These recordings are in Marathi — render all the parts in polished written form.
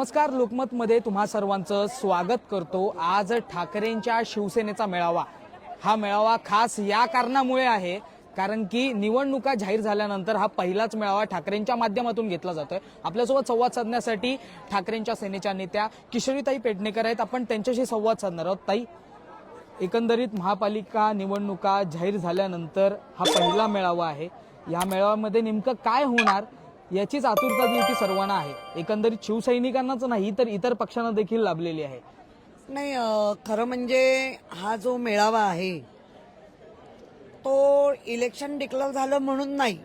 नमस्कार, लोकमतमध्ये तुम्हा सर्वांचं स्वागत करतो। आज ठाकरेंच्या शिवसेनेचा मेळावा, हा मेळावा खास या कारणामुळे आहे कारण की निवडणुका जाहीर झाल्यानंतर हा पहिलाच मेळावा ठाकरेंच्या माध्यमातून घेतला जातोय। आपल्यासोबत संवाद साधण्यासाठी ठाकरेंच्या सेनेच्या नेत्या किशोरीताई पेडणेकर आहेत। आपण त्यांच्याशी संवाद साधणार आहोत। ताई, एकंदरीत महापालिका निवडणुका जाहीर झाल्यानंतर हा पहिला मेळावा आहे। या मेळाव्यामध्ये नेमकं काय होणार याचीच आतुरता जी सर्वांना आहे। एकंदरीत शिवसैनिकांनाच नाही तर इतर पक्षांना देखील लाभलेली आहे। नाही, खरं म्हणजे हा जो मेळावा आहे तो इलेक्शन डिक्लेअर झालं म्हणून नाही,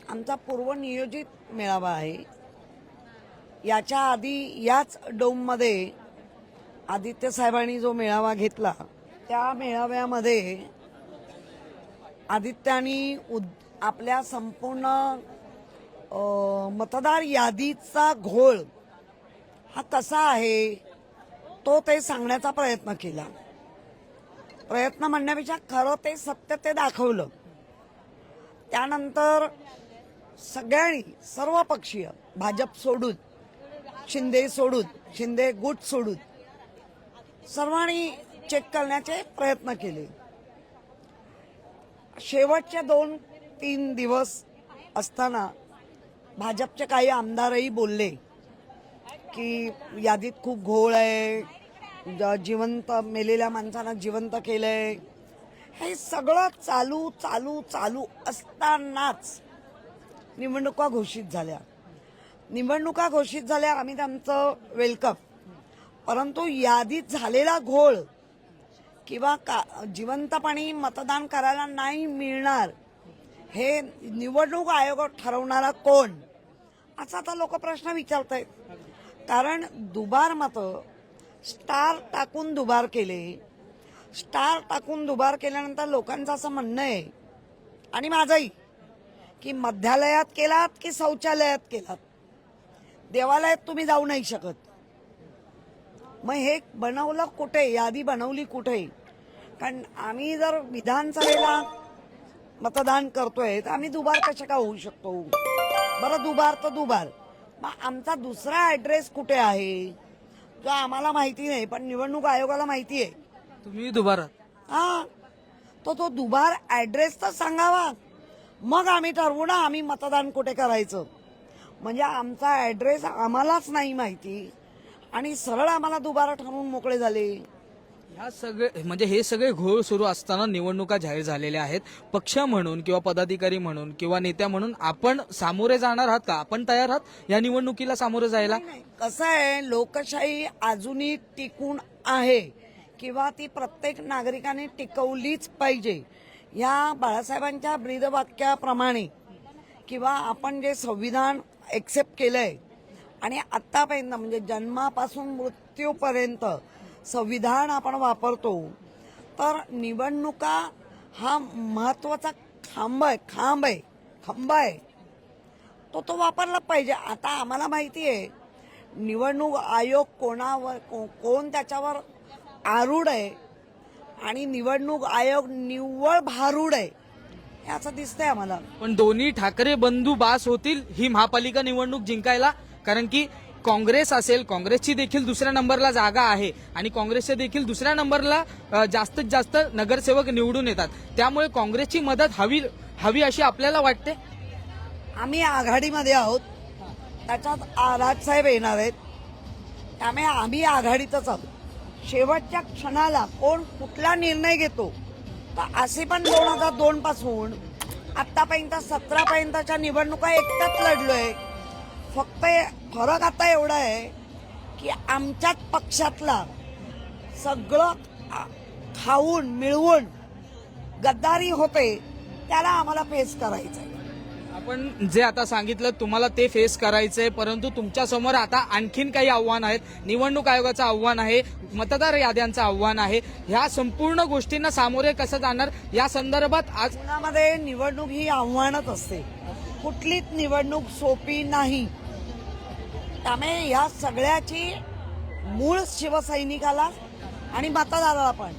आमचा पूर्वनियोजित मेळावा आहे। याच्या आधी याच डोममध्ये आदित्य साहेबांनी जो मेळावा घेतला त्या मेळाव्यामध्ये आदित्यानी आपल्या संपूर्ण मतदार यादीचा घोळ हा कसा आहे तो ते सांगण्याचा प्रयत्न केला। प्रयत्न म्हणण्यापेक्षा खरं ते सत्य ते दाखवलं। त्यानंतर सगळ्यांनी, सर्व पक्षीय, भाजप सोडून, शिंदे गुट सोडून सर्वांनी चेक करण्याचे प्रयत्न केले। शेवटचे 2-3 दिवस असताना भाजपचे काही आमदारही बोलले की यादीत खूप घोळ आहे, जिवंत मेलेल्या माणसांना जिवंत केलंय। हे सगळं चालू असतानाच निवडणुका घोषित झाल्या। आम्ही त्यांचं वेलकम, परंतु यादीत झालेला घोळ किंवा जिवंतपणे मतदान करायला नाही मिळणार हे निवडणूक आयोग ठरवणारा कोण, असा आता लोक प्रश्न विचारतायत। कारण दुबार मतं स्टार टाकून दुबार केल्यानंतर लोकांचं असं म्हणणं आहे, आणि माझंही, की मध्यालयात केलात की शौचालयात केलात, देवालयात तुम्ही जाऊ नाही शकत। मग हे बनवलं कुठे, यादी बनवली कुठे? कारण आम्ही जर विधानसभेला मतदान करतोय तर आम्ही दुबार कशा का होऊ शकतो? बरं, दुबार तर दुबार, मग आमचा दुसरा ऍड्रेस कुठे आहे जो आम्हाला माहिती नाही पण निवडणूक आयोगाला माहिती आहे। तुम्ही दुबारा तो दुबार ऍड्रेस तर सांगावा, मग आम्ही ठरवू ना आम्ही मतदान कुठे करायचं। म्हणजे आमचा ऍड्रेस आम्हालाच नाही माहिती आणि सरळ आम्हाला दुबारा ठरवून मोकळे झाले। ह्या सगळे म्हणजे हे सगळे घोळ सुरू असताना निवडणुका जाहीर झालेल्या आहेत। पक्ष म्हणून किंवा पदाधिकारी म्हणून किंवा नेत्या म्हणून आपण सामोरे जाणार आहात का? आपण तयार आहात या निवडणुकीला सामोरे जायला? कसं आहे, लोकशाही अजूनही टिकून आहे किंवा ती प्रत्येक नागरिकाने टिकवलीच पाहिजे। या बाळासाहेबांच्या ब्रीदवाक्याप्रमाणे किंवा आपण जे संविधान एक्सेप्ट केलंय आणि आतापर्यंत म्हणजे जन्मापासून मृत्यूपर्यंत संविधान आपण वापरतो, तर निवडणुका हा महत्वाचा खांब आहे, तो वापरला पाहिजे। आता आम्हाला माहिती आहे निवडणूक आयोग कोण त्याच्यावर आरूढ आहे आणि निवडणूक आयोग निव्वळ भारूड आहे हे असं दिसतंय आम्हाला। पण दोन्ही ठाकरे बंधू बास होतील ही महापालिका निवडणूक जिंकायला? कारण की काँग्रेस असेल, काँग्रेसची देखील दुसऱ्या नंबरला जागा आहे आणि काँग्रेसचे देखील दुसऱ्या नंबरला जास्तीत जास्त नगरसेवक निवडून येतात, त्यामुळे काँग्रेसची मदत हवी अशी आपल्याला वाटते। आम्ही आघाडीमध्ये आहोत, त्याच्यात राजसाहेब येणार आहेत, त्यामुळे आम्ही आघाडीतच आहोत। शेवटच्या क्षणाला कोण कुठला निर्णय घेतो, तर असे पण 2002 पासून आतापर्यंत 17 पर्यंतच्या निवडणुका एकटाच लढलोय। फक्त फरक आता एवढा आहे की आमच्याच पक्षातला सगळं खाऊन मिळवून गद्दारी होते त्याला आम्हाला फेस करायचंय। आपण जे आता सांगितलं तुम्हाला ते फेस करायचंय, परंतु तुमच्या समोर आता आणखीन काही आव्हान आहेत। निवडणूक आयोगाचं आव्हान आहे, मतदार याद्यांचं आव्हान आहे। ह्या संपूर्ण गोष्टींना सामोरे कसं जाणार या संदर्भात आज जीवनामध्ये निवडणूक ही आव्हानच असते, कुठलीच निवडणूक सोपी नाही। त्यामुळे या सगळ्याची मूळ शिवसैनिकाला आणि मतदाराला पण,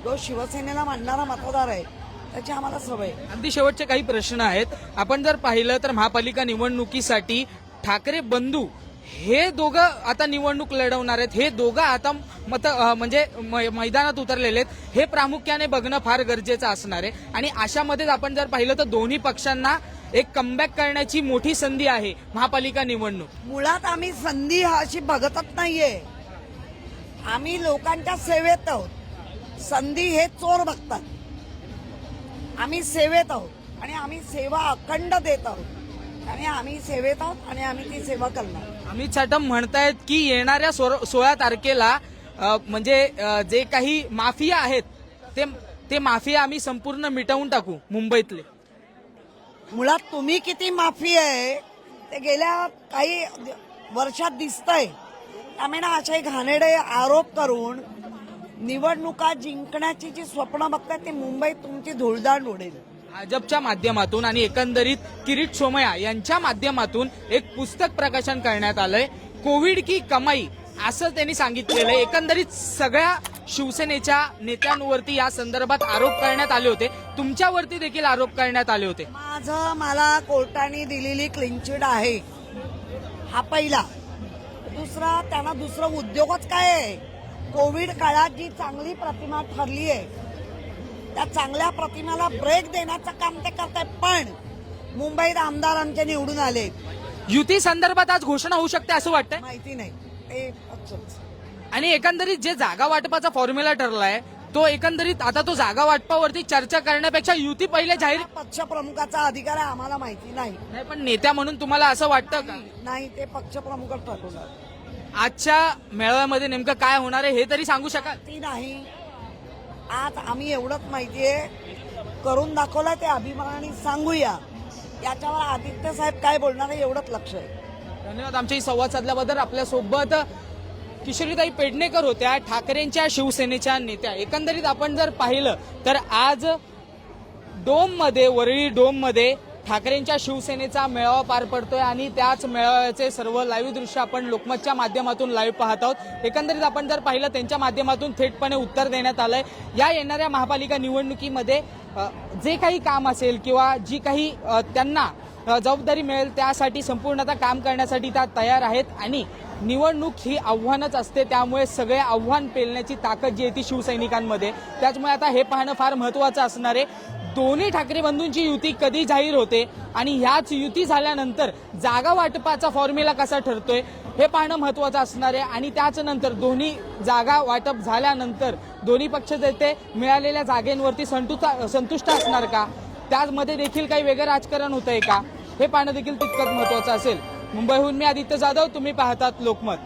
जो शिवसेनेला मानणारा मतदार आहे त्याची आम्हाला सवय। अगदी शेवटचे काही प्रश्न आहेत। आपण जर पाहिलं तर महापालिका निवडणुकीसाठी ठाकरे बंधू हे दोघं आता निवडणूक लढवणार आहेत, हे दोघं आता म्हणजे मैदानात उतरलेले आहेत, हे प्रामुख्याने बघणं फार गरजेचं असणार आहे. आणि अशामध्येच आपण जर पाहिलं तर दोन्ही पक्षांना एक कमबॅक करण्याची मोठी संधी आहे महापालिका निवडणूक. मुळात आम्ही संधी अशी बघतच नाहीये, आम्ही लोकांच्या सेवेत आहोत. संधी हे चोर बघतात, आम्ही सेवेत आहोत आणि आम्ही सेवा अखंड देत आहोत आणि आम्ही सेवेत आहोत आणि आम्ही ती सेवा करणार. अमित साटम म्हणतायत की येणाऱ्या 16 तारखेला म्हणजे जे काही माफिया आहेत ते माफिया आम्ही संपूर्ण मिटवून टाकू मुंबईतले. मुळात तुम्ही किती माफी आहे ते गेल्या काही वर्षात दिसतंय. त्यामुळे ना असे घाणेरडे आरोप करून निवडणुका जिंकण्याची जी स्वप्न बघताय ते मुंबईत तुमची धुळदाण उडेल. भाजपच्या माध्यमातून आणि एकंदरीत किरीट सोमय्या यांच्या माध्यमातून एक पुस्तक प्रकाशन करण्यात आलंय, कोविड की कमाई असं त्यांनी सांगितलेलं आहे. एकंदरीत सगळ्या शिवसेनेच्या नेत्यांवरती या संदर्भात आरोप करण्यात आले होते, तुमच्यावरती देखील आरोप करण्यात आले होते. मला कोर्टाने दिलेली क्लीन चिट आहे, हा पहिला. दुसरा, त्यांना दुसरं उद्योगच काय आहे? कोविड काळात जी चांगली प्रतिमा ठरली आहे त्या चांगल्या प्रतिमेला ब्रेक देण्याचं काम ते करतायत. पण मुंबईत आमदार आमचे निवडून आले, युती संदर्भात आज घोषणा होऊ शकते असं वाटतंय. माहिती नाही ते पक्षच. आणि एकंदरीत जे जागा वाटपाचा फॉर्म्युला ठरलाय तो एकंदरीत आता तो जागा वाटपावरती चर्चा करण्यापेक्षा युती पहिले जाहीर. पक्षप्रमुखाचा अधिकार आहे, आम्हाला माहिती नाही. नाही, पण नेत्या म्हणून तुम्हाला असं वाटतं का? नाही, ते पक्षप्रमुखच ठरवणार. आजच्या मेळाव्यामध्ये नेमकं काय होणार आहे हे तरी सांगू शकाल? ती नाही. आज आम्ही एवढंच माहितीये करून दाखवलं, ते अभिमानाने सांगूया. याच्यावर आदित्य साहेब काय बोलणार आहे एवढंच लक्ष आहे. धन्यवाद आमच्याशी संवाद साधल्याबद्दल. आपल्यासोबत किशोरीताई पेडणेकर होत्या, ठाकरेंच्या शिवसेनेच्या नेत्या. एकंदरीत आपण जर पाहिलं तर आज वरळी डोममध्ये ठाकरेंच्या शिवसेनेचा मेळावा पार पडतोय आणि त्याच मेळाव्याचे सर्व लाईव्ह दृश्य आपण लोकमतच्या माध्यमातून लाईव्ह पाहत आहोत. एकंदरीत आपण जर पाहिलं त्यांच्या माध्यमातून थेटपणे उत्तर देण्यात आलंय. या येणाऱ्या महापालिका निवडणुकीमध्ये जे काही काम असेल किंवा जी काही त्यांना जबाबदारी मिळेल त्यासाठी संपूर्णतः काम करण्यासाठी त्या तयार आहेत. आणि निवडणूक ही आव्हानच असते, त्यामुळे सगळे आव्हान पेलण्याची ताकद जी आहे ती शिवसैनिकांमध्ये. त्याचमुळे आता हे पाहणं फार महत्वाचं असणार आहे. दोन्ही ठाकरे बंधूंची युती कधी जाहीर होते आणि ह्याच युती झाल्यानंतर जागा वाटपाचा फॉर्म्युला कसा ठरतोय हे पाहणं महत्वाचं असणार आहे. आणि त्याच नंतर दोन्ही जागा वाटप झाल्यानंतर दोन्ही पक्ष ते मिळालेल्या जागेंवरती संतुष्ट असणार का, त्यामध्ये देखील काही वेगळं राजकारण होतंय का, हे पाहणं देखील तितकंच महत्वाचं असेल. मुंबईहून मी आदित्य जाधव, तुम्ही पाहतात लोकमत.